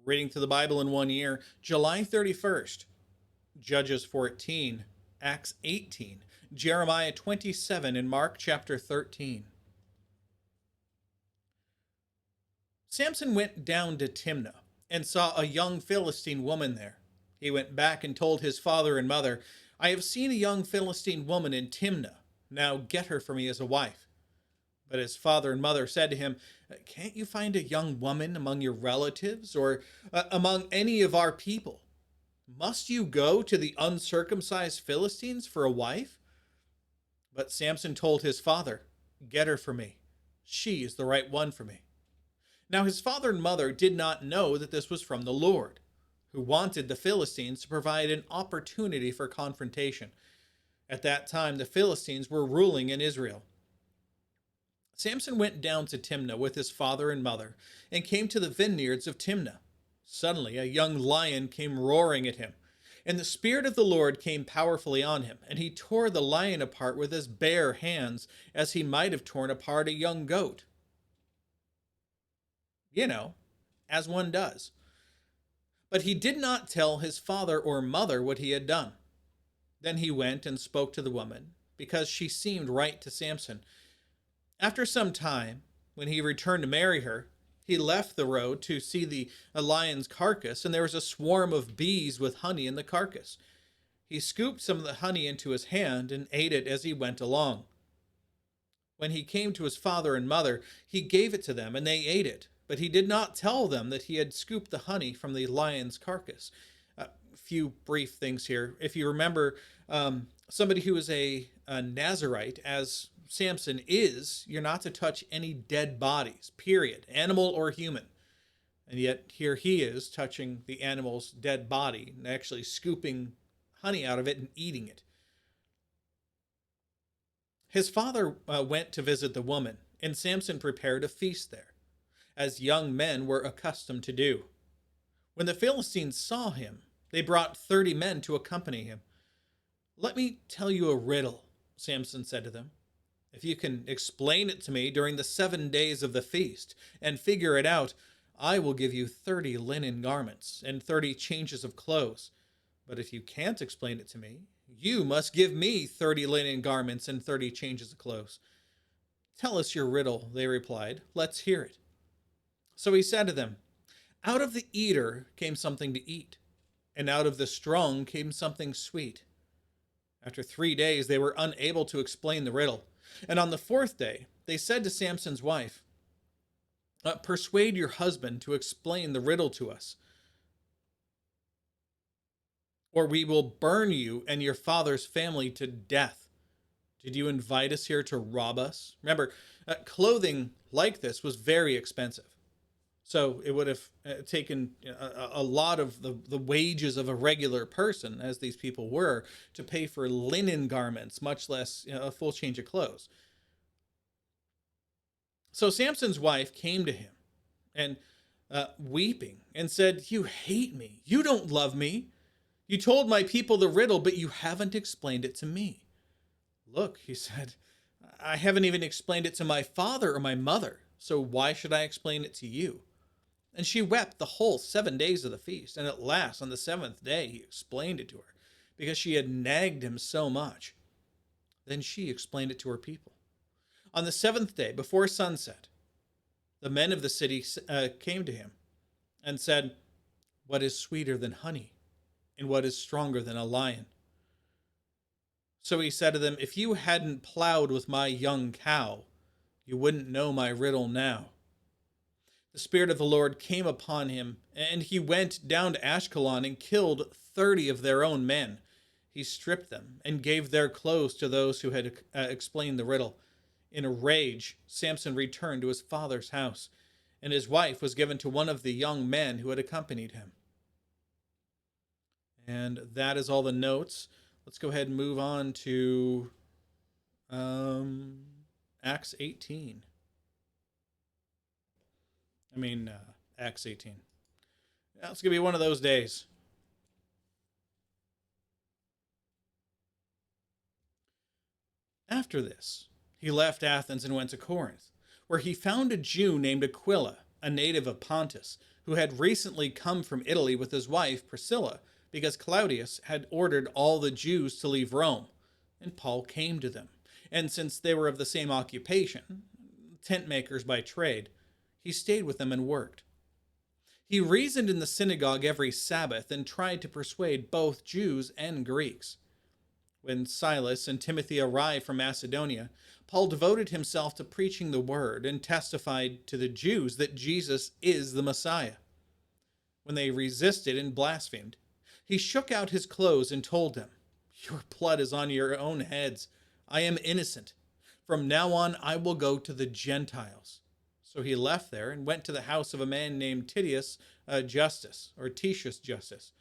Reading through the Bible in one year, July 31st, Judges 14, Acts 18, Jeremiah 27, and Mark chapter 13. Samson went down to Timnah and saw a young Philistine woman there. He went back and told his father and mother, I have seen a young Philistine woman in Timnah. Now get her for me as a wife. But his father and mother said to him, Can't you find a young woman among your relatives or among any of our people? Must you go to the uncircumcised Philistines for a wife? But Samson told his father, Get her for me. She is the right one for me. Now his father and mother did not know that this was from the Lord, who wanted the Philistines to provide an opportunity for confrontation. At that time, the Philistines were ruling in Israel. Samson went down to Timnah with his father and mother and came to the vineyards of Timnah. Suddenly, a young lion came roaring at him, and the Spirit of the Lord came powerfully on him, and he tore the lion apart with his bare hands, as he might have torn apart a young goat. You know, as one does. But he did not tell his father or mother what he had done. Then he went and spoke to the woman, because she seemed right to Samson. After some time, when he returned to marry her, he left the road to see the lion's carcass, and there was a swarm of bees with honey in the carcass. He scooped some of the honey into his hand and ate it as he went along. When he came to his father and mother, he gave it to them, and they ate it. But he did not tell them that he had scooped the honey from the lion's carcass. A few brief things here. If you remember, somebody who is a Nazirite, as Samson is, you're not to touch any dead bodies, period, animal or human. And yet here he is touching the animal's dead body and actually scooping honey out of it and eating it. His father went to visit the woman, and Samson prepared a feast there, as young men were accustomed to do. When the Philistines saw him, they brought 30 men to accompany him. Let me tell you a riddle, Samson said to them. If you can explain it to me during the 7 days of the feast and figure it out, I will give you 30 linen garments and 30 changes of clothes. But if you can't explain it to me, you must give me 30 linen garments and 30 changes of clothes. Tell us your riddle, they replied. Let's hear it. So he said to them, Out of the eater came something to eat, and out of the strong came something sweet. After 3 days, they were unable to explain the riddle. And on the 4th day, they said to Samson's wife, Persuade your husband to explain the riddle to us, or we will burn you and your father's family to death. Did you invite us here to rob us? Remember, clothing like this was very expensive. So it would have taken a lot of the wages of a regular person, as these people were, to pay for linen garments, much less a full change of clothes. So Samson's wife came to him and weeping and said, You hate me. You don't love me. You told my people the riddle, but you haven't explained it to me. Look, he said, I haven't even explained it to my father or my mother, so why should I explain it to you? And she wept the whole 7 days of the feast. And at last, on the 7th day, he explained it to her, because she had nagged him so much. Then she explained it to her people. On the 7th day, before sunset, the men of the city came to him and said, What is sweeter than honey, and what is stronger than a lion? So he said to them, If you hadn't plowed with my young cow, you wouldn't know my riddle now. The Spirit of the Lord came upon him, and he went down to Ashkelon and killed 30 of their own men. He stripped them and gave their clothes to those who had explained the riddle. In a rage, Samson returned to his father's house, and his wife was given to one of the young men who had accompanied him. And that is all the notes. Let's go ahead and move on to Acts 18. Acts 18. It's going to be one of those days. After this, he left Athens and went to Corinth, where he found a Jew named Aquila, a native of Pontus, who had recently come from Italy with his wife Priscilla, because Claudius had ordered all the Jews to leave Rome, and Paul came to them. And since they were of the same occupation, tent makers by trade, he stayed with them and worked. He reasoned in the synagogue every Sabbath and tried to persuade both Jews and Greeks. When Silas and Timothy arrived from Macedonia, Paul devoted himself to preaching the word and testified to the Jews that Jesus is the Messiah. When they resisted and blasphemed, he shook out his clothes and told them, "Your blood is on your own heads. I am innocent. From now on, I will go to the Gentiles." So he left there and went to the house of a man named Titius Justus, or Titius Justus,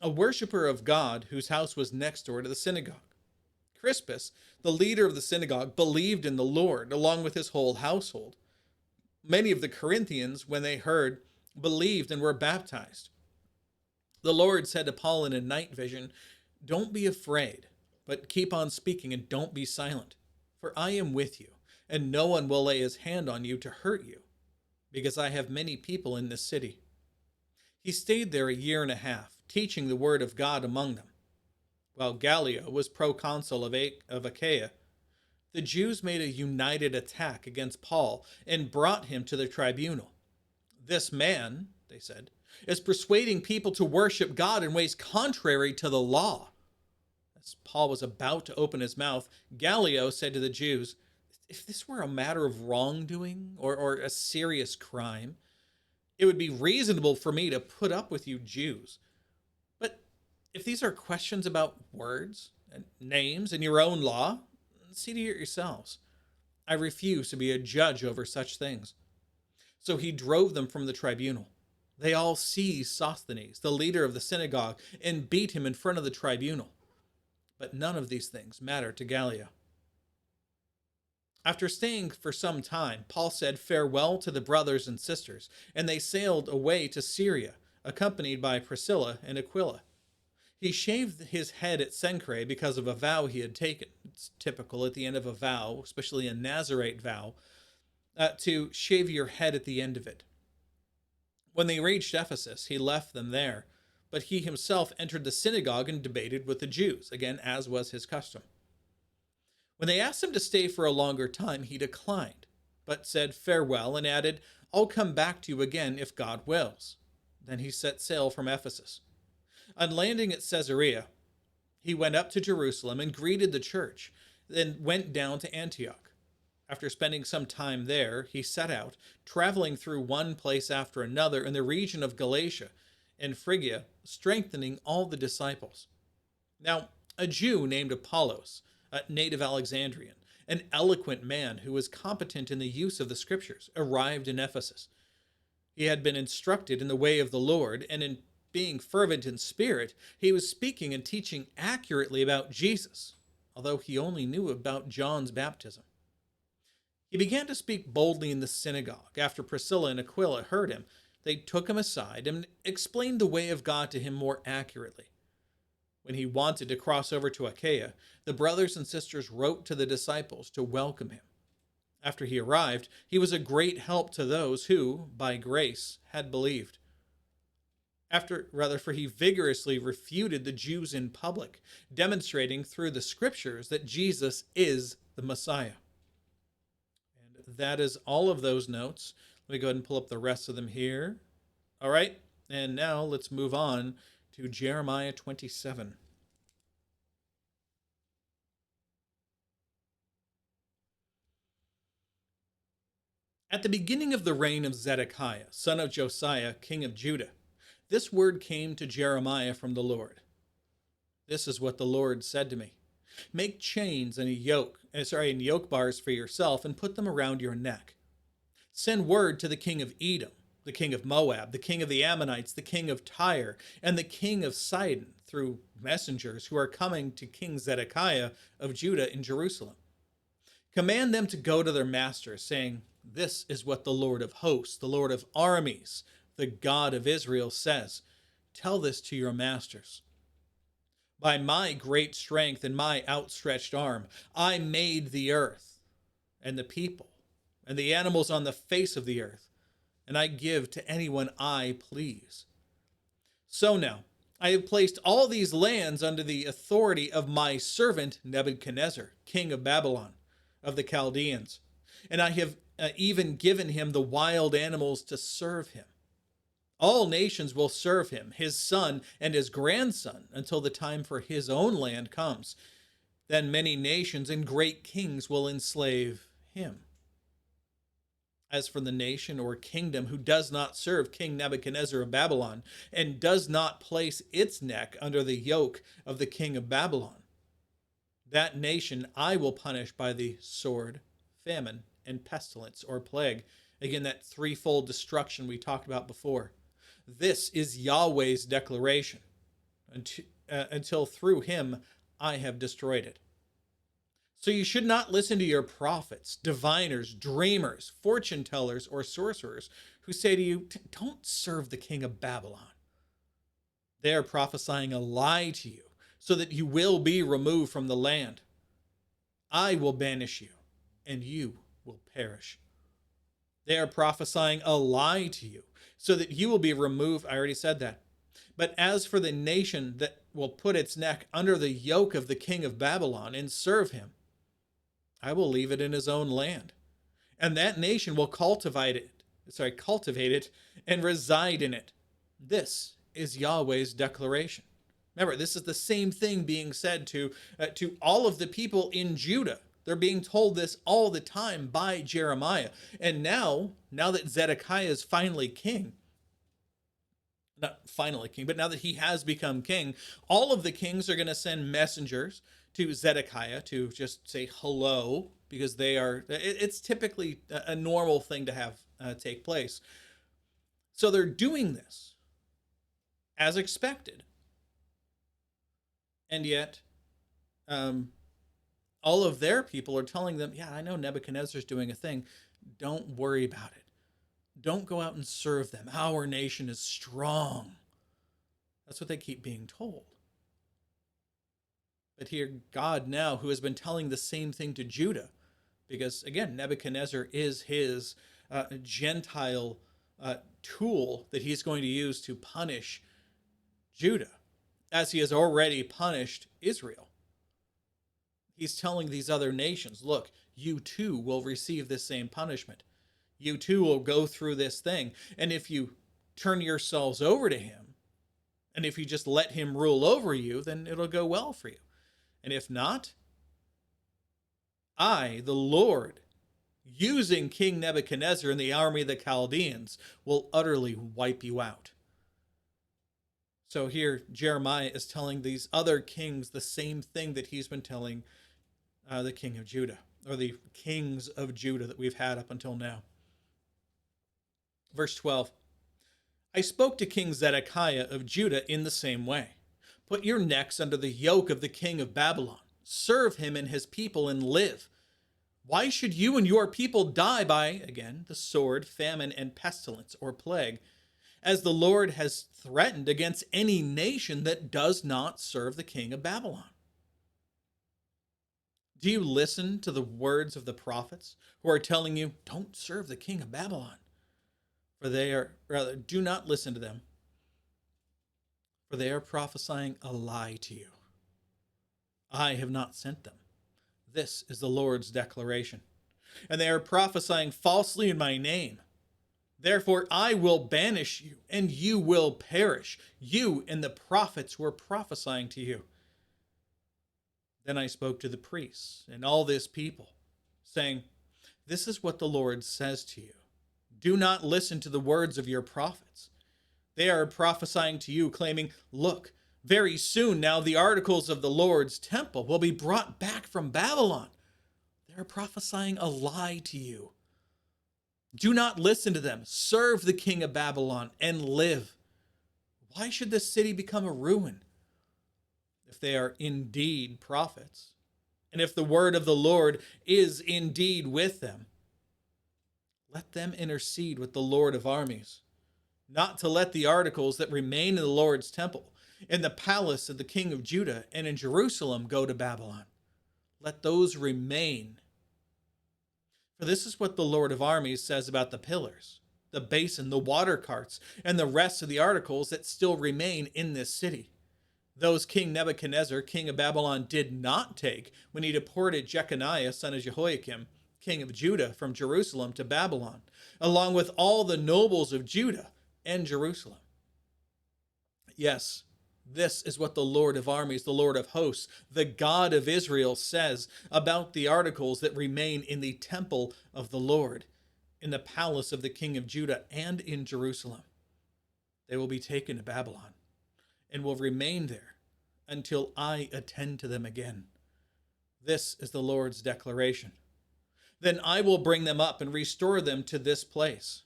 a worshiper of God whose house was next door to the synagogue. Crispus, the leader of the synagogue, believed in the Lord along with his whole household. Many of the Corinthians, when they heard, believed and were baptized. The Lord said to Paul in a night vision, "Don't be afraid, but keep on speaking and don't be silent, for I am with you, and no one will lay his hand on you to hurt you, because I have many people in this city." He stayed there a year and a half, teaching the word of God among them. While Gallio was proconsul of Achaia, the Jews made a united attack against Paul and brought him to the tribunal. "This man," they said, "is persuading people to worship God in ways contrary to the law." As Paul was about to open his mouth, Gallio said to the Jews, "If this were a matter of wrongdoing or a serious crime, it would be reasonable for me to put up with you Jews. But if these are questions about words and names and your own law, see to it yourselves. I refuse to be a judge over such things." So he drove them from the tribunal. They all seized Sosthenes, the leader of the synagogue, and beat him in front of the tribunal. But none of these things mattered to Gallio. After staying for some time, Paul said farewell to the brothers and sisters, and they sailed away to Syria, accompanied by Priscilla and Aquila. He shaved his head at Cenchreae because of a vow he had taken. It's typical at the end of a vow, especially a Nazirite vow, to shave your head at the end of it. When they reached Ephesus, he left them there, but he himself entered the synagogue and debated with the Jews, again, as was his custom. When they asked him to stay for a longer time, he declined, but said farewell and added, "I'll come back to you again if God wills." Then he set sail from Ephesus. On landing at Caesarea, he went up to Jerusalem and greeted the church, then went down to Antioch. After spending some time there, he set out, traveling through one place after another in the region of Galatia and Phrygia, strengthening all the disciples. Now, a Jew named Apollos, a native Alexandrian, an eloquent man who was competent in the use of the scriptures, arrived in Ephesus. He had been instructed in the way of the Lord, and in being fervent in spirit, he was speaking and teaching accurately about Jesus, although he only knew about John's baptism. He began to speak boldly in the synagogue. After Priscilla and Aquila heard him, they took him aside and explained the way of God to him more accurately. When he wanted to cross over to Achaia, the brothers and sisters wrote to the disciples to welcome him. After he arrived, he was a great help to those who, by grace, had believed. For he vigorously refuted the Jews in public, demonstrating through the scriptures that Jesus is the Messiah. And that is all of those notes. Let me go ahead and pull up the rest of them here. All right, and now let's move on to Jeremiah 27. At the beginning of the reign of Zedekiah, son of Josiah, king of Judah, this word came to Jeremiah from the Lord. This is what the Lord said to me. Make chains and yoke bars for yourself and put them around your neck. Send word to the king of Edom, the king of Moab, the king of the Ammonites, the king of Tyre, and the king of Sidon through messengers who are coming to King Zedekiah of Judah in Jerusalem. Command them to go to their masters, saying, "This is what the Lord of hosts, the Lord of armies, the God of Israel says. Tell this to your masters. By my great strength and my outstretched arm, I made the earth and the people and the animals on the face of the earth. and I give to anyone I please. So now, I have placed all these lands under the authority of my servant Nebuchadnezzar, king of Babylon, of the Chaldeans, and I have even given him the wild animals to serve him. All nations will serve him, his son and his grandson, until the time for his own land comes. Then many nations and great kings will enslave him. As for the nation or kingdom who does not serve King Nebuchadnezzar of Babylon, and does not place its neck under the yoke of the king of Babylon, that nation I will punish by the sword, famine, and pestilence or plague. Again, that threefold destruction we talked about before. This is Yahweh's declaration, until through him I have destroyed it. So you should not listen to your prophets, diviners, dreamers, fortune tellers, or sorcerers who say to you, don't serve the king of Babylon. They are prophesying a lie to you, so that you will be removed from the land. I will banish you, and you will perish. They are prophesying a lie to you, so that you will be removed. I already said that. But as for the nation that will put its neck under the yoke of the king of Babylon and serve him, I will leave it in his own land, and that nation will cultivate it and reside in it. This is Yahweh's declaration. Remember, this is the same thing being said to all of the people in Judah. They're being told this all the time by Jeremiah. And now that Zedekiah is finally king, not finally king, but now that he has become king, all of the kings are going to send messengers to Zedekiah to just say hello, because it's typically a normal thing to have take place. So they're doing this as expected. And yet, all of their people are telling them, yeah, I know Nebuchadnezzar's doing a thing. Don't worry about it. Don't go out and serve them. Our nation is strong. That's what they keep being told. But here, God now, who has been telling the same thing to Judah, because again, Nebuchadnezzar is his Gentile tool that he's going to use to punish Judah, as he has already punished Israel. He's telling these other nations, look, you too will receive this same punishment. You too will go through this thing. And if you turn yourselves over to him, and if you just let him rule over you, then it'll go well for you. And if not, I, the Lord, using King Nebuchadnezzar and the army of the Chaldeans, will utterly wipe you out. So here, Jeremiah is telling these other kings the same thing that he's been telling the king of Judah, or the kings of Judah that we've had up until now. Verse 12, I spoke to King Zedekiah of Judah in the same way. Put your necks under the yoke of the king of Babylon. Serve him and his people and live. Why should you and your people die by, again, the sword, famine, and pestilence or plague, as the Lord has threatened against any nation that does not serve the king of Babylon? Do you listen to the words of the prophets who are telling you, don't serve the king of Babylon? Do not listen to them, for they are prophesying a lie to you. I have not sent them. This is the Lord's declaration. And they are prophesying falsely in my name. Therefore I will banish you, and you will perish, you and the prophets who are prophesying to you. Then I spoke to the priests and all this people, saying, this is what the Lord says to you. Do not listen to the words of your prophets. They are prophesying to you, claiming, look, very soon now the articles of the Lord's temple will be brought back from Babylon. They are prophesying a lie to you. Do not listen to them. Serve the king of Babylon and live. Why should this city become a ruin? If they are indeed prophets, and if the word of the Lord is indeed with them, let them intercede with the Lord of armies, not to let the articles that remain in the Lord's temple, in the palace of the king of Judah, and in Jerusalem go to Babylon. Let those remain. For this is what the Lord of armies says about the the basin, the water carts, and the rest of the articles that still remain in this city. Those King Nebuchadnezzar, king of Babylon, did not take when he deported Jeconiah, son of Jehoiakim, king of Judah, from Jerusalem to Babylon, along with all the nobles of Judah and Jerusalem. Yes, this is what the Lord of armies, the Lord of hosts, the God of Israel says about the articles that remain in the temple of the Lord, in the palace of the king of Judah, and in Jerusalem. They will be taken to Babylon and will remain there until I attend to them again. This is the Lord's declaration. Then I will bring them up and restore them to this place.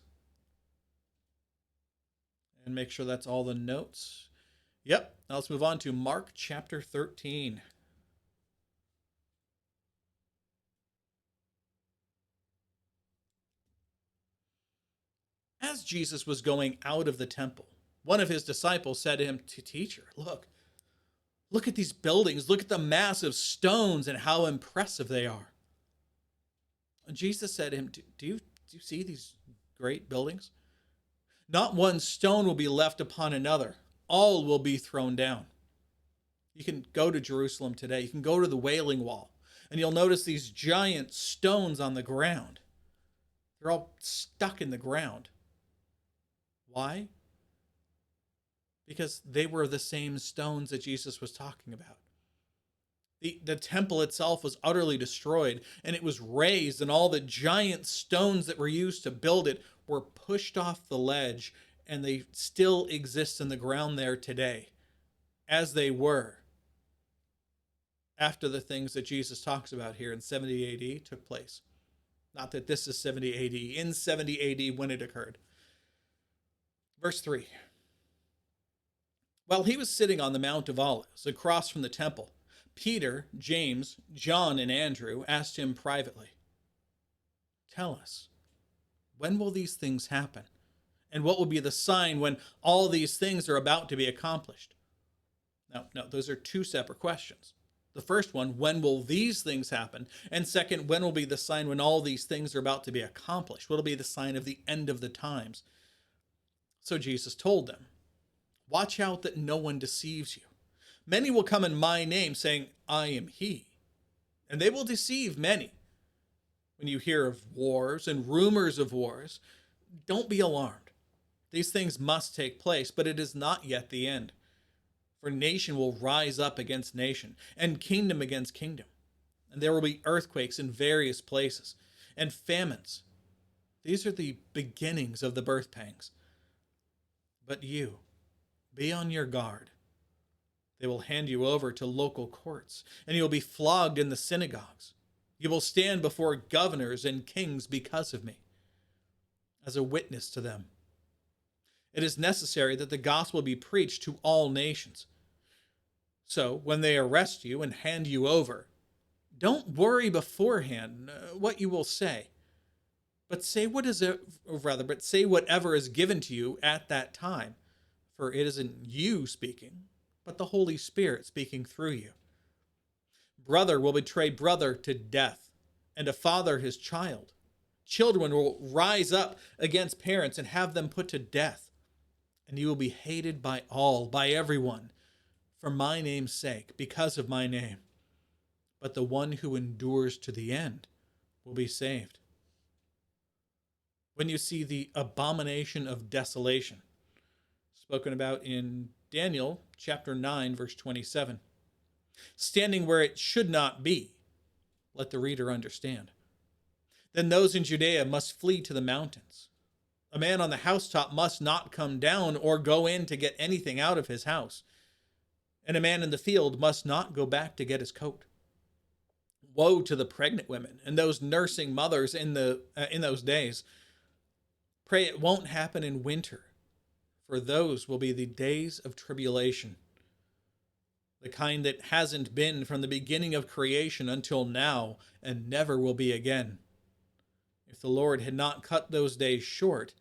And make sure that's all the notes. Yep. Now let's move on to Mark chapter 13. As Jesus was going out of the temple, one of his disciples said to him, Teacher, look at these buildings. Look at the massive stones and how impressive they are. And Jesus said to him, do you see these great buildings? Not one stone will be left upon another. All will be thrown down. You can go to Jerusalem today. You can go to the Wailing Wall, and you'll notice these giant stones on the ground. They're all stuck in the ground. Why? Because they were the same stones that Jesus was talking about. The temple itself was utterly destroyed, and it was razed, and all the giant stones that were used to build it were pushed off the ledge, and they still exist in the ground there today, as they were after the things that Jesus talks about here in 70 AD took place. Not that this is 70 AD, in 70 AD when it occurred. Verse 3. While he was sitting on the Mount of Olives, across from the temple, Peter, James, John, and Andrew asked him privately, Tell us, when will these things happen? And what will be the sign when all these things are about to be accomplished? Now, those are two separate questions. The first one, when will these things happen? And second, when will be the sign when all these things are about to be accomplished? What will be the sign of the end of the times? So Jesus told them, Watch out that no one deceives you. Many will come in my name, saying, I am he. And they will deceive many. When you hear of wars and rumors of wars, don't be alarmed. These things must take place, but it is not yet the end. For nation will rise up against nation, and kingdom against kingdom. And there will be earthquakes in various places, and famines. These are the beginnings of the birth pangs. But you, be on your guard. They will hand you over to local courts, and you will be flogged in the synagogues. You will stand before governors and kings because of me, as a witness to them. It is necessary that the gospel be preached to all nations. So, when they arrest you and hand you over, don't worry beforehand what you will say, but say whatever is given to you at that time, for it isn't you speaking, but the Holy Spirit speaking through you. Brother will betray brother to death, and a father his child. Children will rise up against parents and have them put to death. And you will be hated by all, by everyone, for my name's sake, because of my name. But the one who endures to the end will be saved. When you see the abomination of desolation, spoken about in Daniel chapter 9, verse 27, standing where it should not be, let the reader understand. Then those in Judea must flee to the mountains. A man on the housetop must not come down or go in to get anything out of his house. And a man in the field must not go back to get his coat. Woe to the pregnant women and those nursing mothers in those days. Pray it won't happen in winter, for those will be the days of tribulation, the kind that hasn't been from the beginning of creation until now and never will be again. If the Lord had not cut those days short,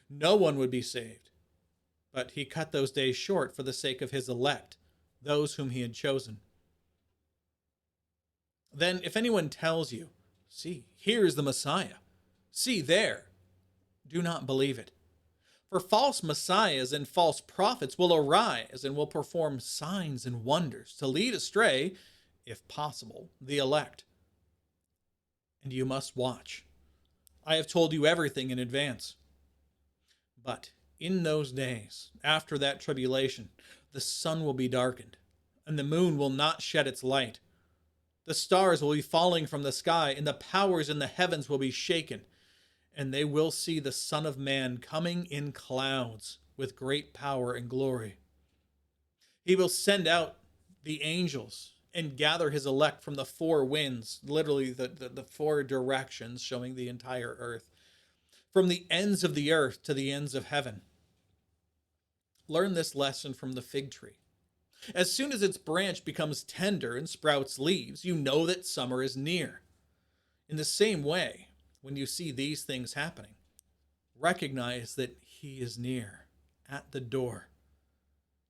no one would be saved. But he cut those days short for the sake of his elect, those whom he had chosen. Then if anyone tells you, See, here is the Messiah, see there, do not believe it. For false messiahs and false prophets will arise and will perform signs and wonders to lead astray, if possible, the elect. And you must watch. I have told you everything in advance. But in those days, after that tribulation, the sun will be darkened, and the moon will not shed its light. The stars will be falling from the sky, and the powers in the heavens will be shaken. And they will see the Son of Man coming in clouds with great power and glory. He will send out the angels and gather his elect from the four winds, literally the four directions, showing the entire earth, from the ends of the earth to the ends of heaven. Learn this lesson from the fig tree. As soon as its branch becomes tender and sprouts leaves, you know that summer is near. In the same way, when you see these things happening, recognize that he is near, at the door.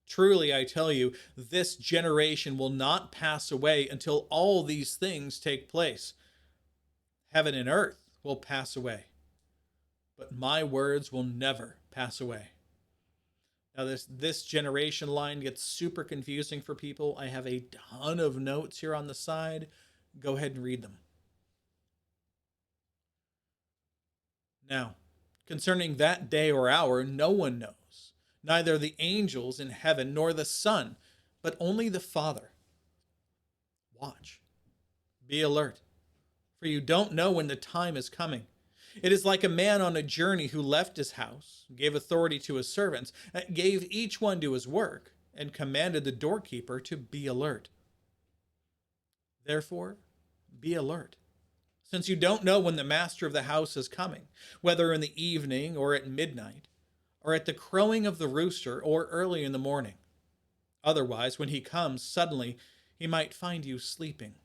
Truly, I tell you, this generation will not pass away until all these things take place. Heaven and earth will pass away, but my words will never pass away. Now, this generation line gets super confusing for people. I have a ton of notes here on the side. Go ahead and read them. Now, concerning that day or hour, no one knows, neither the angels in heaven nor the Son, but only the Father. Watch. Be alert, for you don't know when the time is coming. It is like a man on a journey who left his house, gave authority to his servants, gave each one to his work, and commanded the doorkeeper to be alert. Therefore, be alert, since you don't know when the master of the house is coming, whether in the evening or at midnight, or at the crowing of the rooster or early in the morning. Otherwise, when he comes suddenly, he might find you sleeping.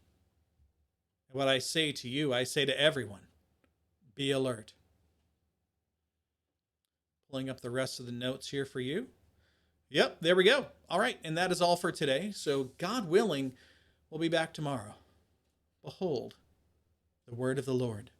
And what I say to you, I say to everyone, be alert. Pulling up the rest of the notes here for you. Yep, there we go. All right, and that is all for today. So God willing, we'll be back tomorrow. Behold, the word of the Lord.